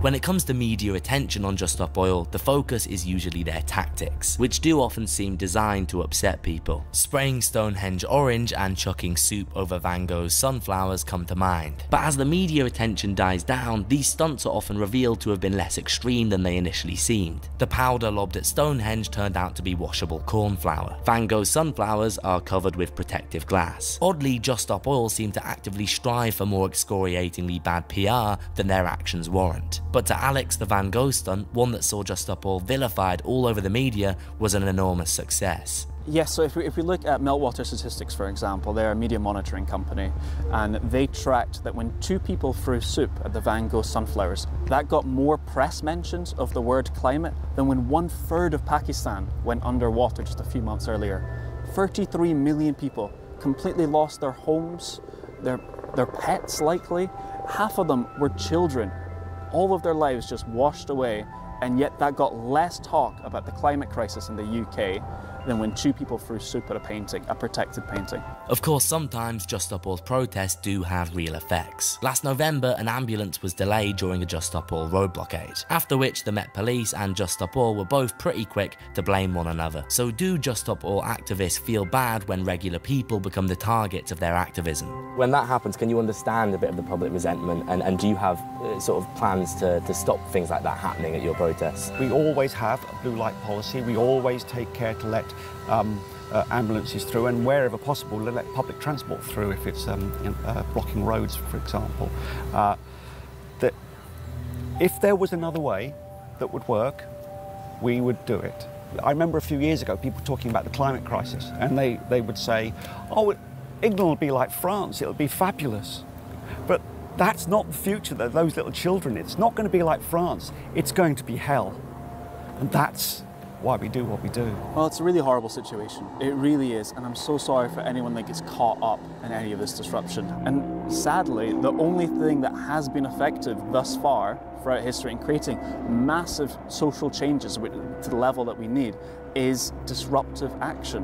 When it comes to media attention on Just Stop Oil, the focus is usually their tactics, which do often seem designed to upset people. Spraying Stonehenge orange and chucking soup over Van Gogh's sunflowers come to mind. But as the media attention dies down, these stunts are often revealed to have been less extreme than they initially seemed. The powder lobbed at Stonehenge turned out to be washable corn flour. Van Gogh's sunflowers are covered with protective glass. Oddly, Just Stop Oil seem to actively strive for more excoriatingly bad PR than their actions warrant. But to Alex, the Van Gogh stunt, one that saw Just Stop Oil vilified all over the media, was an enormous success. Yes, so if we look at Meltwater Statistics, for example, they're a media monitoring company, and they tracked that when 2 people threw soup at the Van Gogh sunflowers, that got more press mentions of the word climate than when 1/3 of Pakistan went underwater just a few months earlier. 33 million people completely lost their homes, their pets likely. Half of them were children. All of their lives just washed away, and yet that got less talk about the climate crisis in the UK than when 2 people threw soup at a painting, a protected painting. Of course, sometimes Just Stop Oil's protests do have real effects. Last November, an ambulance was delayed during a Just Stop Oil road blockade, after which the Met Police and Just Stop Oil were both pretty quick to blame one another. So do Just Stop Oil activists feel bad when regular people become the targets of their activism? When that happens, can you understand a bit of the public resentment, and do you have sort of plans to stop things like that happening at your protests? We always have a blue light policy. We always take care to let ambulances through, and wherever possible let public transport through if it's blocking roads, for example. That if there was another way that would work, we would do it. I remember a few years ago people talking about the climate crisis, and they would say, oh, England will be like France, it'll be fabulous. But that's not the future, those little children. It's not going to be like France, it's going to be hell. And that's why we do what we do. Well, it's a really horrible situation. It really is, and I'm so sorry for anyone that gets caught up in any of this disruption. And sadly, the only thing that has been effective thus far throughout history in creating massive social changes to the level that we need is disruptive action.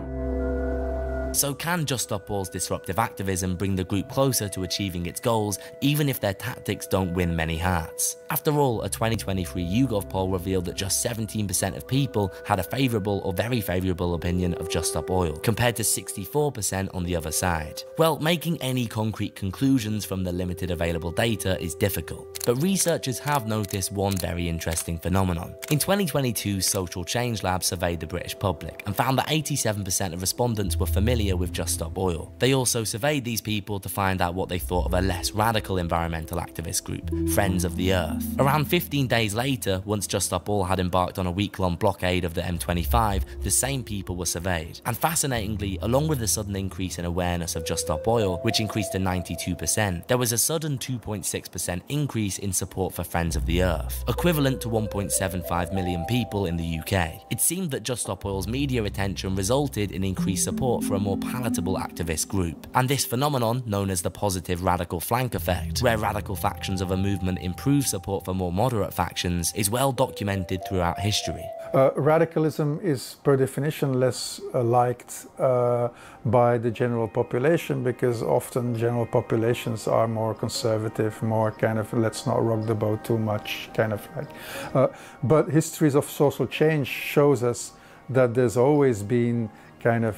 So can Just Stop Oil's disruptive activism bring the group closer to achieving its goals, even if their tactics don't win many hearts? After all, a 2023 YouGov poll revealed that just 17% of people had a favourable or very favourable opinion of Just Stop Oil, compared to 64% on the other side. Well, making any concrete conclusions from the limited available data is difficult, but researchers have noticed one very interesting phenomenon. In 2022, Social Change Lab surveyed the British public and found that 87% of respondents were familiar with Just Stop Oil. They also surveyed these people to find out what they thought of a less radical environmental activist group, Friends of the Earth. Around 15 days later, once Just Stop Oil had embarked on a week-long blockade of the M25, the same people were surveyed. And fascinatingly, along with the sudden increase in awareness of Just Stop Oil, which increased to 92%, there was a sudden 2.6% increase in support for Friends of the Earth, equivalent to 1.75 million people in the UK. It seemed that Just Stop Oil's media attention resulted in increased support for a more palatable activist group. And this phenomenon, known as the positive radical flank effect, where radical factions of a movement improve support for more moderate factions, is well documented throughout history. Radicalism is per definition less liked by the general population, because often general populations are more conservative, more kind of let's not rock the boat too much kind of like. But histories of social change shows us that there's always been kind of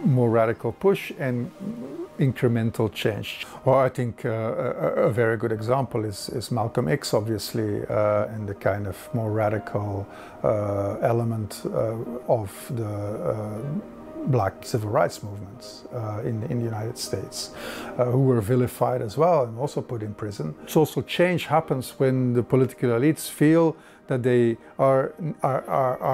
more radical push and incremental change. Or I think a very good example is Malcolm X, obviously, and the kind of more radical element of the black civil rights movements in the United States, who were vilified as well and also put in prison. Social change happens when the political elites feel that they are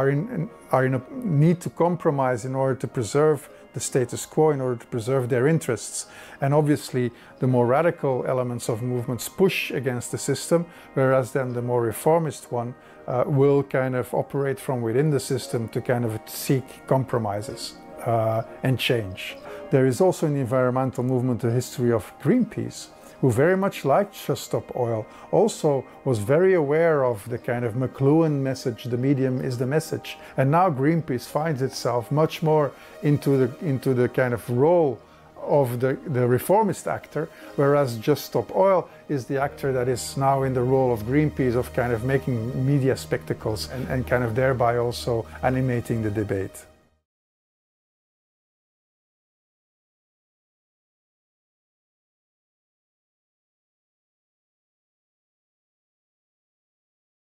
in a need to compromise in order to preserve the status quo, in order to preserve their interests. And obviously the more radical elements of movements push against the system, whereas then the more reformist one will kind of operate from within the system to kind of seek compromises and change. There is also in the environmental movement a history of Greenpeace, who very much liked Just Stop Oil, also was very aware of the kind of McLuhan message, the medium is the message. And now Greenpeace finds itself much more into the kind of role of the reformist actor, whereas Just Stop Oil is the actor that is now in the role of Greenpeace, of kind of making media spectacles and kind of thereby also animating the debate.